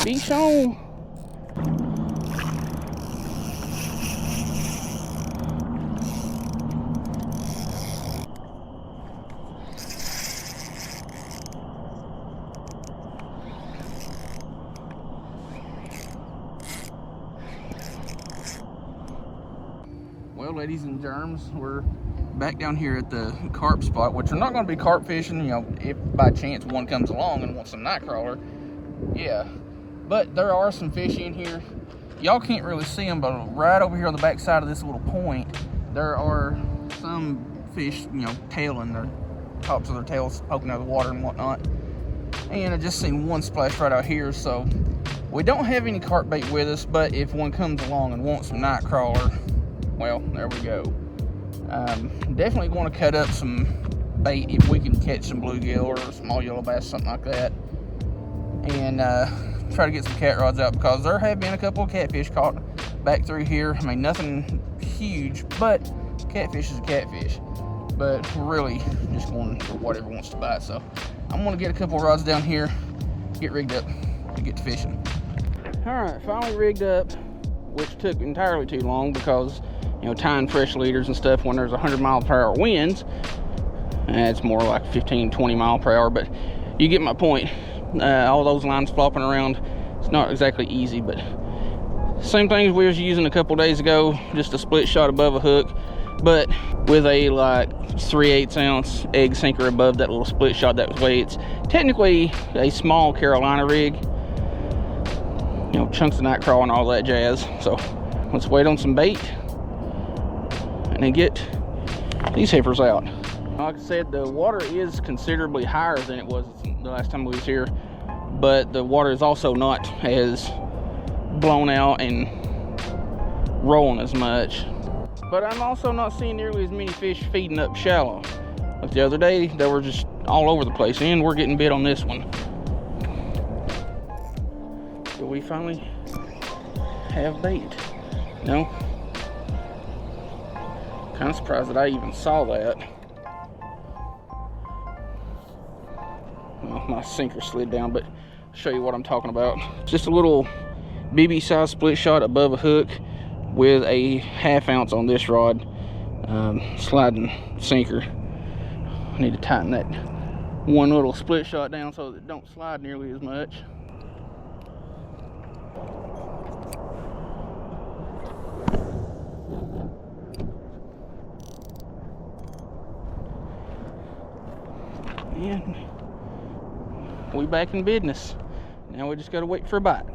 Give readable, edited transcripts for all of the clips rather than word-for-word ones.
Fish on. Well, ladies and germs, we're back down here at the carp spot, which are not going to be carp fishing, you know, if by chance one comes along and wants some nightcrawler, yeah. But there are some fish in here. Y'all can't really see them, but right over here on the back side of this little point, there are some fish, you know, tailing their tops of their tails poking out of the water and whatnot. And I just seen one splash right out here, so we don't have any carp bait with us, but if one comes along and wants some nightcrawler, well, there we go. Definitely going to cut up some bait if we can catch some bluegill or small yellow bass, something like that, and try to get some cat rods out, because there have been a couple of catfish caught back through here. I mean, nothing huge, but catfish is a catfish. But we're really just going for whatever wants to bite. So I'm going to get a couple of rods down here, get rigged up to get to fishing. All right, finally rigged up, which took entirely too long because, you know, tying fresh leaders and stuff when there's 100-mile-per-hour winds. It's more like 15, 20 mile per hour, but you get my point. All those lines flopping around, it's not exactly easy, but same things we was using a couple days ago, just a split shot above a hook, but with a like 3/8 ounce egg sinker above that little split shot. That way it's technically a small Carolina rig, you know, chunks of night crawl and all that jazz. So let's wait on some bait and then get these heifers out. Like I said, the water is considerably higher than it was the last time we was here, but the water is also not as blown out and rolling as much. But I'm also not seeing nearly as many fish feeding up shallow. Like the other day, they were just all over the place, and we're getting bit on this one. Do we finally have bait? No. Kind of surprised that I even saw that. Well, my sinker slid down, but I'll show you what I'm talking about. Just a little BB size split shot above a hook with a 1/2 ounce on this rod, sliding sinker. I need to tighten that one little split shot down so that it don't slide nearly as much. And we back in business. Now we just gotta wait for a bite.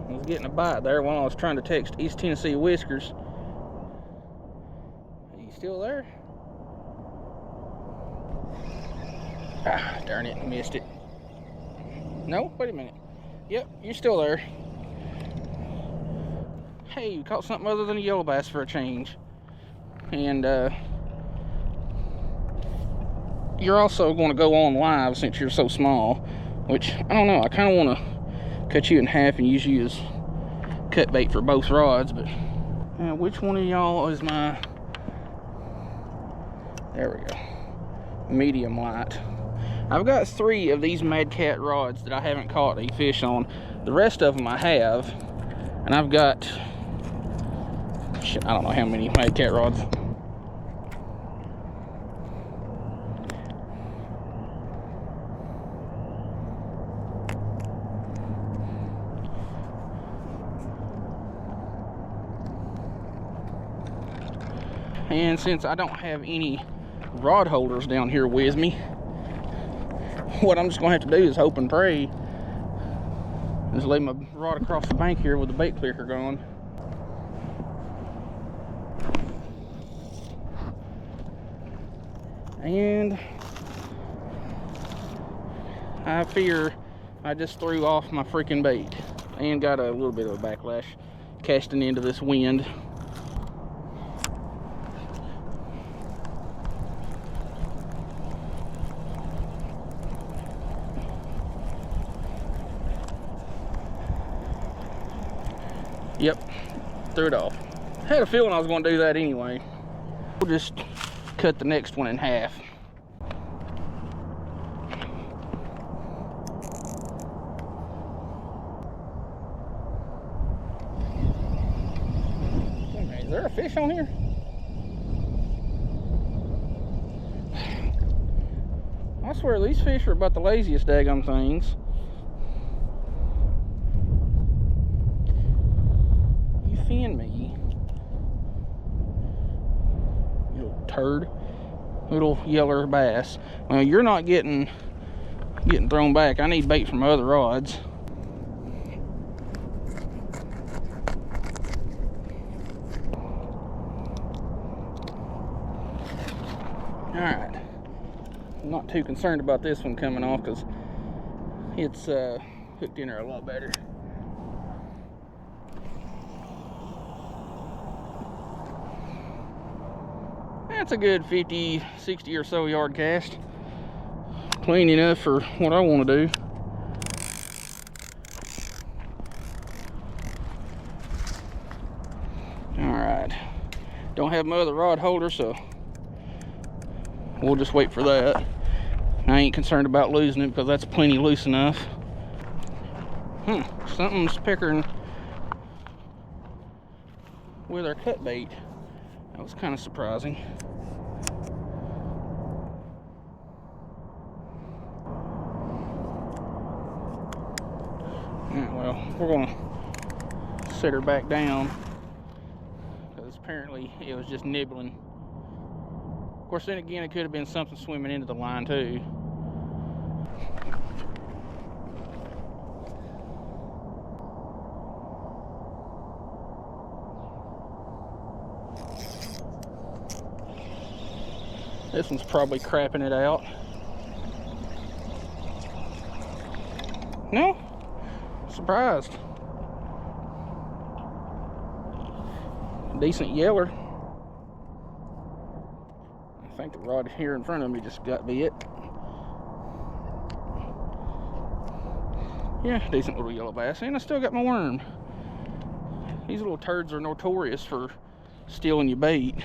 I was getting a bite there while I was trying to text East Tennessee Whiskers. Are you still there? Ah, darn it, missed it. No, wait a minute. Yep, you're still there. Hey, you caught something other than a yellow bass for a change. And you're also going to go on live since you're so small, which I don't know, I kind of want to cut you in half and use you as cut bait for both rods. But which one of y'all is my, there we go, medium light? I've got 3 of these Mad Cat rods that I haven't caught a fish on. The rest of them I have, and I've got, shit, I don't know how many Mad Cat rods. And since I don't have any rod holders down here with me, what I'm just gonna have to do is hope and pray. Just lay my rod across the bank here with the bait clicker going. And I fear I just threw off my freaking bait and got a little bit of a backlash casting into this wind. Yep, threw it off. Had a feeling I was going to do that anyway. We'll just cut the next one in half. there a fish on here? I swear these fish are about the laziest daggum things. You fin me. You little turd. Little yeller bass. Well, you're not getting thrown back. I need bait from other rods. Alright. I'm not too concerned about this one coming off because it's hooked in there a lot better. That's a good 50, 60 or so yard cast. Clean enough for what I want to do. Alright. Don't have my other rod holder, so we'll just wait for that. I ain't concerned about losing it because that's plenty loose enough. Something's peckering with our cut bait. That was kind of surprising. Yeah, well, we're gonna set her back down because apparently it was just nibbling. Of course, then again, it could have been something swimming into the line too. This one's probably crapping it out. No? Surprised. Decent yeller. I think the rod here in front of me just got bit. Yeah, decent little yellow bass. And I still got my worm. These little turds are notorious for stealing your bait.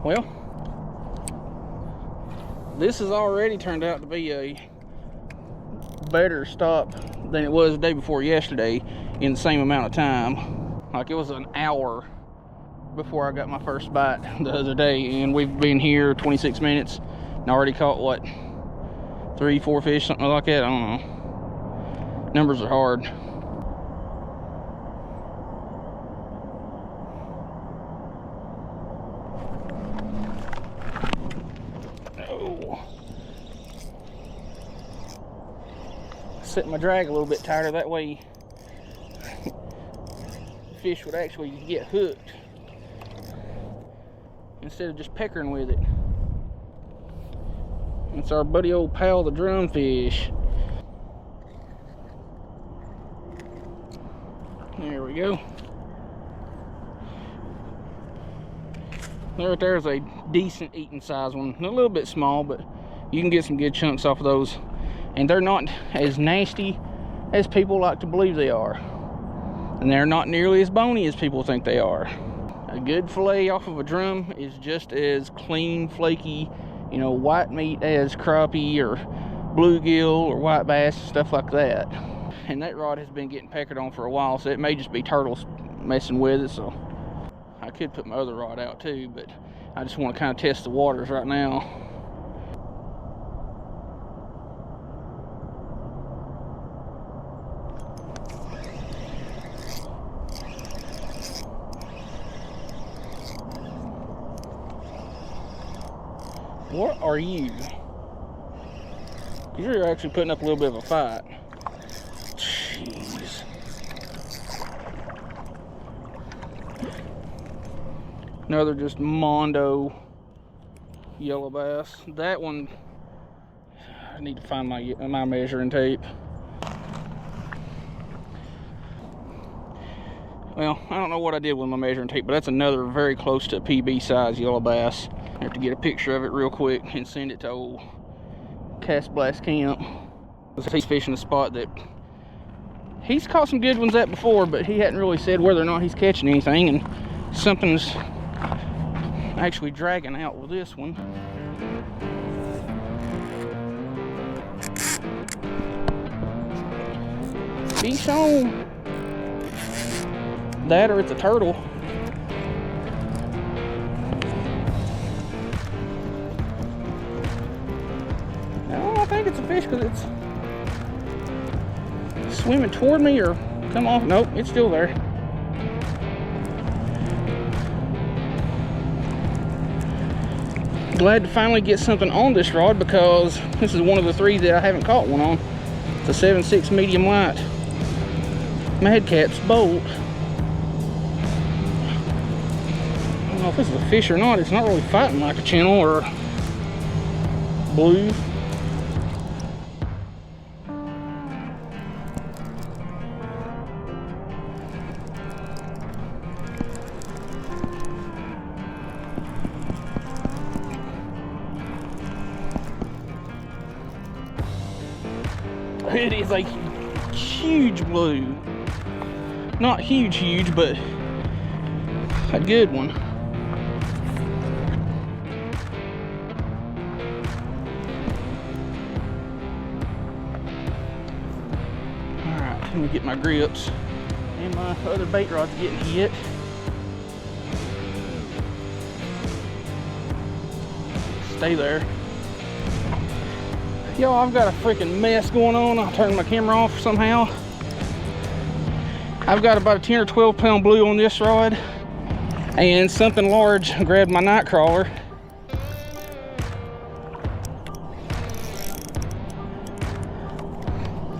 Well, this has already turned out to be a better stop than it was the day before yesterday in the same amount of time. Like, it was an hour before I got my first bite the other day, and we've been here 26 minutes and already caught, what, 3, 4 fish, something like that. I don't know. Numbers are hard. Set my drag a little bit tighter, that way the fish would actually get hooked instead of just peckering with it. It's our buddy old pal, the drumfish. There we go. There, there's a decent eating size one. A little bit small, but you can get some good chunks off of those. And they're not as nasty as people like to believe they are. And they're not nearly as bony as people think they are. A good fillet off of a drum is just as clean, flaky, you know, white meat as crappie or bluegill or white bass, stuff like that. And that rod has been getting peckered on for a while, so it may just be turtles messing with it. So I could put my other rod out too, but I just want to kind of test the waters right now. What are you? You're actually putting up a little bit of a fight. Jeez. Another just mondo yellow bass. That one, I need to find my measuring tape. Well, I don't know what I did with my measuring tape, but that's another very close to a PB size yellow bass. I have to get a picture of it real quick and send it to old Cast Blast Camp. He's fishing a spot that he's caught some good ones at before, but he hadn't really said whether or not he's catching anything, and something's actually dragging out with this one. Fish on. That or it's a turtle. No, I think it's a fish because it's swimming toward me or come off. Nope, it's still there. Glad to finally get something on this rod because this is one of the three that I haven't caught one on. It's a 7.6 medium light Mad Cat's bolt. I don't know if this is a fish or not. It's not really fighting like a channel or blue. It is a huge blue. Not huge, but a good one. Alright, let me get my grips. And my other bait rod's getting hit. Stay there. Yo, I've got a freaking mess going on. I'll turn my camera off somehow. I've got about a 10 or 12 pound blue on this rod, and something large grabbed my night crawler.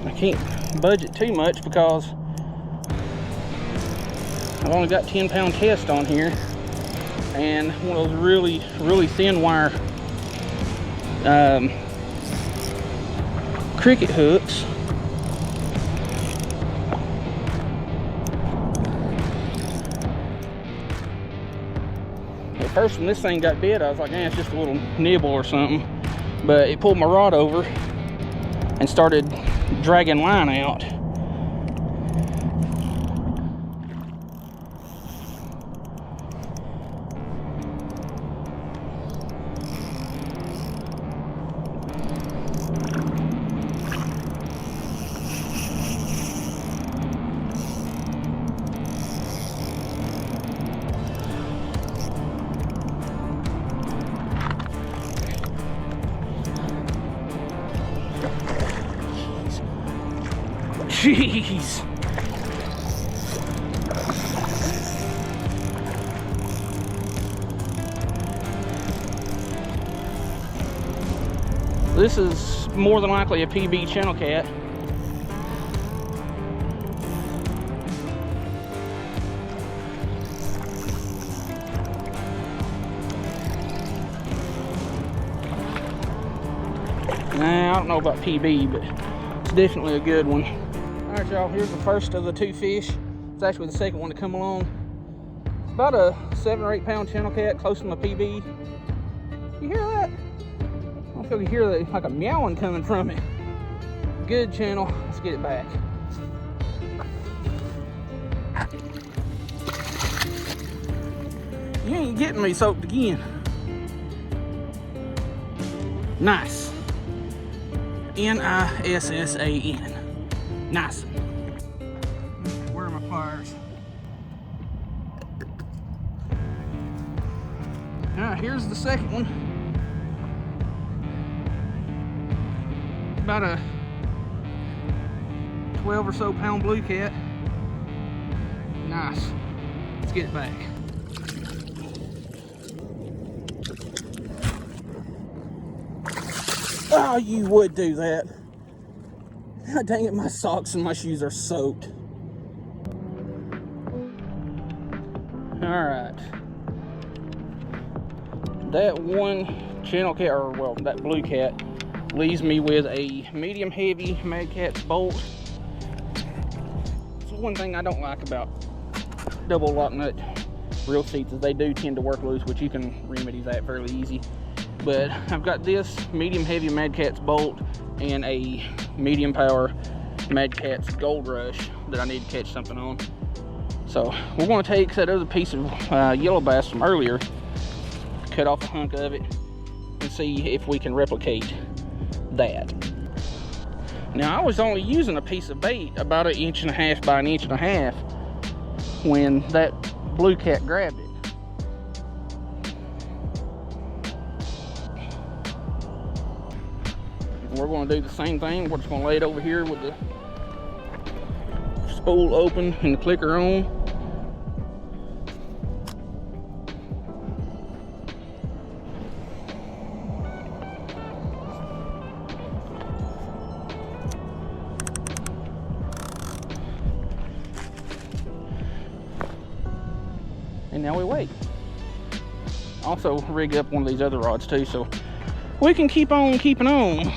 I can't budge it too much because I've only got 10 pound test on here and one of those really thin wire cricket hooks. At first when this thing got bit, I was like, it's just a little nibble or something. But it pulled my rod over and started dragging line out. Jeez. This is more than likely a PB channel cat. Nah, I don't know about PB, but it's definitely a good one. All right, y'all, here's the first of the two fish. It's actually the second one to come along. It's about a 7 or 8 pound channel cat, close to my PB. You hear that? I don't feel you hear that, like a meowing coming from it. Good channel. Let's get it back. You ain't getting me soaked again. Nice. N-I-S-S-A-N. Nice. Where are my pliers? Alright, here's the second one. About a 12 or so pound blue cat. Nice. Let's get it back. Oh, you would do that. God dang it, my socks and my shoes are soaked. Alright. That one channel cat, or well, that blue cat, leaves me with a medium heavy Mad Cat's bolt. So one thing I don't like about double lock nut reel seats is they do tend to work loose, which you can remedy that fairly easy. But I've got this medium heavy Mad Cat's bolt and a medium power Mad Cat's Gold Rush that I need to catch something on. So we're going to take that other piece of yellow bass from earlier, cut off a hunk of it, and see if we can replicate that. Now, I was only using a piece of bait about 1.5 inches by 1.5 inches when that blue cat grabbed it. And we're going to do the same thing. We're just going to lay it over here with the spool open and the clicker on. And now we wait. Also rig up one of these other rods too, so we can keep on keeping on.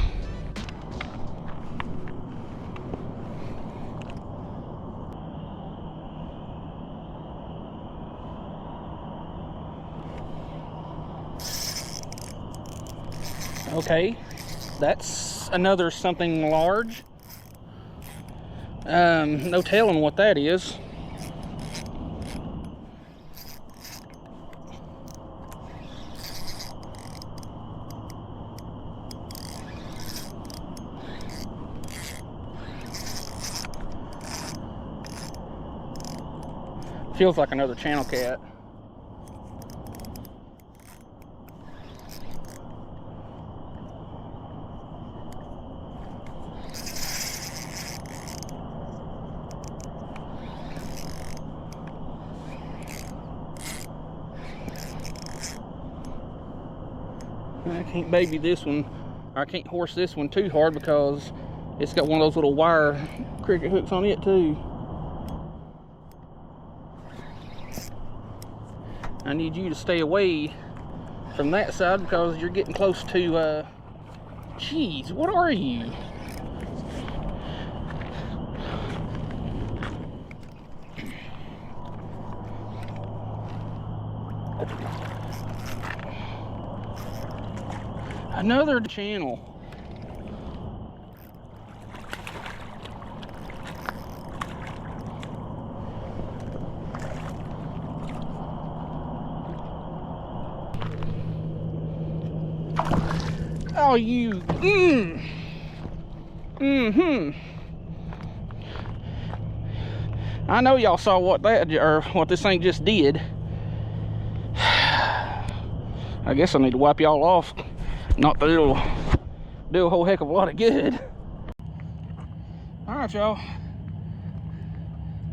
Okay, that's another something large. No telling what that is. Feels like another channel cat. I can't baby this one. I can't horse this one too hard because it's got one of those little wire cricket hooks on it too. I need you to stay away from that side because you're getting close to, geez, what are you? Another channel. Oh, you. I know y'all saw what that, or what this thing just did. I guess I need to wipe y'all off. Not that it'll do a whole heck of a lot of good. All right, y'all.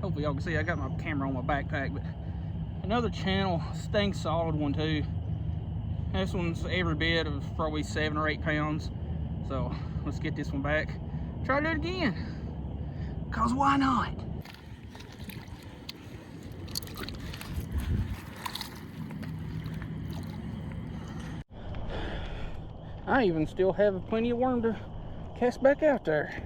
Hopefully y'all can see I got my camera on my backpack, but another channel, staying solid one too. This one's every bit of probably 7 or 8 pounds. So let's get this one back. Try to do it again. Cause why not? I even still have plenty of worm to cast back out there.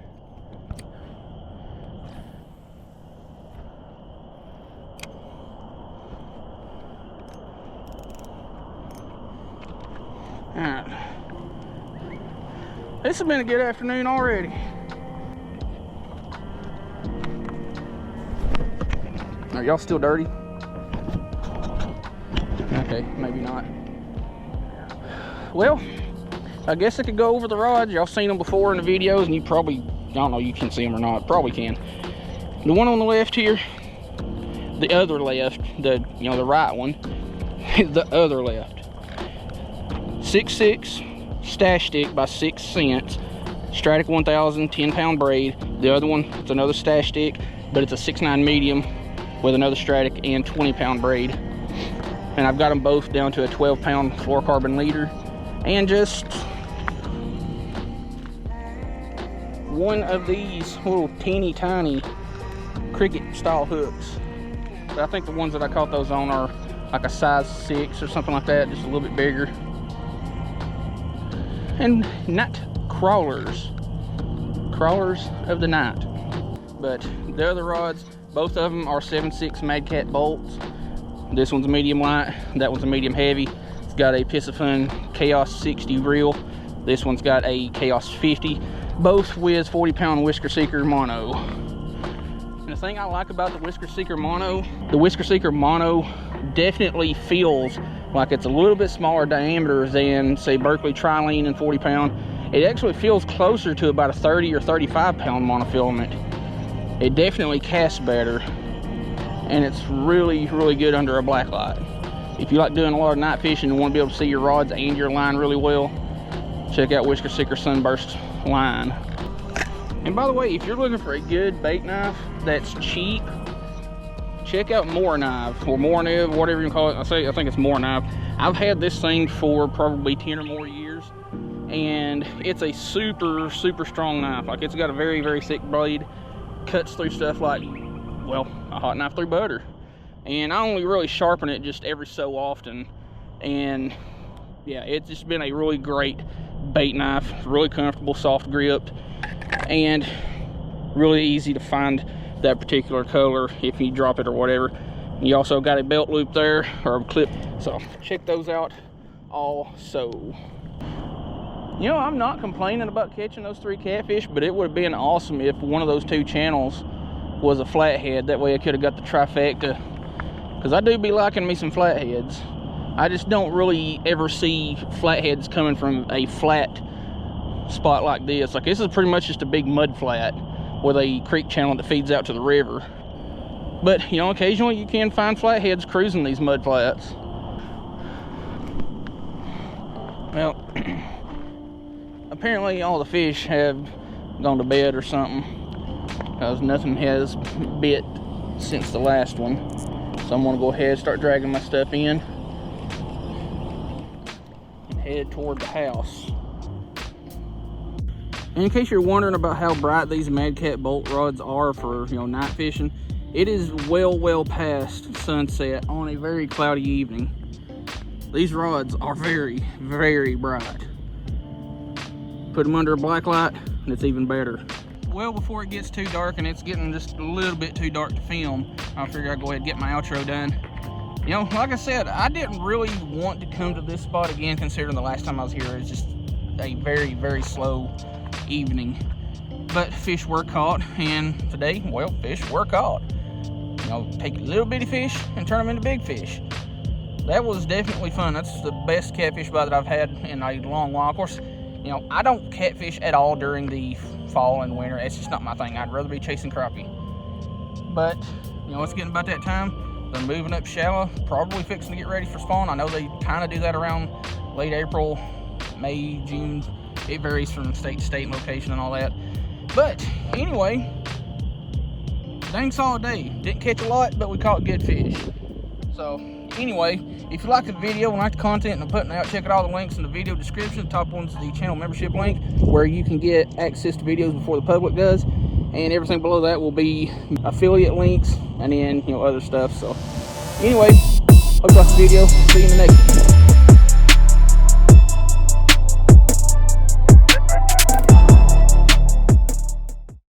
Alright. This has been a good afternoon already. Are y'all still dirty? Okay, maybe not. Well, I guess I could go over the rods. Y'all seen them before in the videos, and you probably, I don't know, you can see them or not. Probably can. The one on the left here, the other left, the right one, the other left. 6'6" stash stick by 6 cents. Stratic 1000 10-pound braid. The other one, it's another stash stick, but it's a 6'9" medium with another Stratic and 20-pound braid. And I've got them both down to a 12-pound fluorocarbon leader. And just one of these little teeny tiny cricket style hooks. But I think the ones that I caught those on are like a size 6 or something like that, just a little bit bigger. And night crawlers of the night. But the other rods, both of them are 7/6 Mad Cat bolts. This one's a medium light, that one's a medium heavy. It's got a Piscifun Chaos 60 reel. This one's got a Chaos 50, both with 40-pound Whisker Seeker mono. And the thing I like about the Whisker Seeker mono definitely feels like it's a little bit smaller diameter than, say, Berkeley Trilene and 40-pound. It actually feels closer to about a 30 or 35 pound monofilament. It definitely casts better, and it's really, really good under a black light. If you like doing a lot of night fishing and want to be able to see your rods and your line really well, check out Whisker Seeker Sunburst line. And by the way, if you're looking for a good bait knife that's cheap, check out More Knife, or More Niv, whatever you call it. I think it's More Knife. I've had this thing for probably 10 or more years, and it's a super, super strong knife. Like, it's got a very, very thick blade, cuts through stuff like, well, a hot knife through butter. And I only really sharpen it just every so often, and yeah, it's just been a really great bait knife. Really comfortable, soft gripped, and really easy to find that particular color if you drop it or whatever. You also got a belt loop there, or a clip, so check those out also. You know, I'm not complaining about catching those 3 catfish, but it would have been awesome if one of those 2 channels was a flathead. That way I could have got the trifecta, because I do be liking me some flatheads. I just don't really ever see flatheads coming from a flat spot like this. Like, this is pretty much just a big mud flat with a creek channel that feeds out to the river. But, you know, occasionally you can find flatheads cruising these mud flats. Well, apparently all the fish have gone to bed or something, because nothing has bit since the last one. So I'm gonna go ahead and start dragging my stuff in and head toward the house. And in case you're wondering about how bright these Mad Cat bolt rods are for, you know, night fishing, it is well past sunset on a very cloudy evening. These rods are very, very bright. Put them under a black light and it's even better. Well, before it gets too dark, and it's getting just a little bit too dark to film, I figured I'd go ahead and get my outro done. You know, like I said, I didn't really want to come to this spot again, considering the last time I was here it was just a very, very slow evening. But fish were caught, and today, well, fish were caught. You know, take little bitty fish and turn them into big fish. That was definitely fun. That's the best catfish bite that I've had in a long while. Of course, you know, I don't catfish at all during the fall and winter. It's just not my thing. I'd rather be chasing crappie. But, you know, it's getting about that time. They're moving up shallow, probably fixing to get ready for spawn. I know they kind of do that around late April, May, June. It varies from state to state and location and all that. But anyway, dang solid day. Didn't catch a lot, but we caught good fish. So anyway, if you like the video and like the content I'm putting out, check out all the links in the video description. The top one's the channel membership link, where you can get access to videos before the public does, and everything below that will be affiliate links and then, you know, other stuff. So anyway, hope you liked the video. See you in the next one.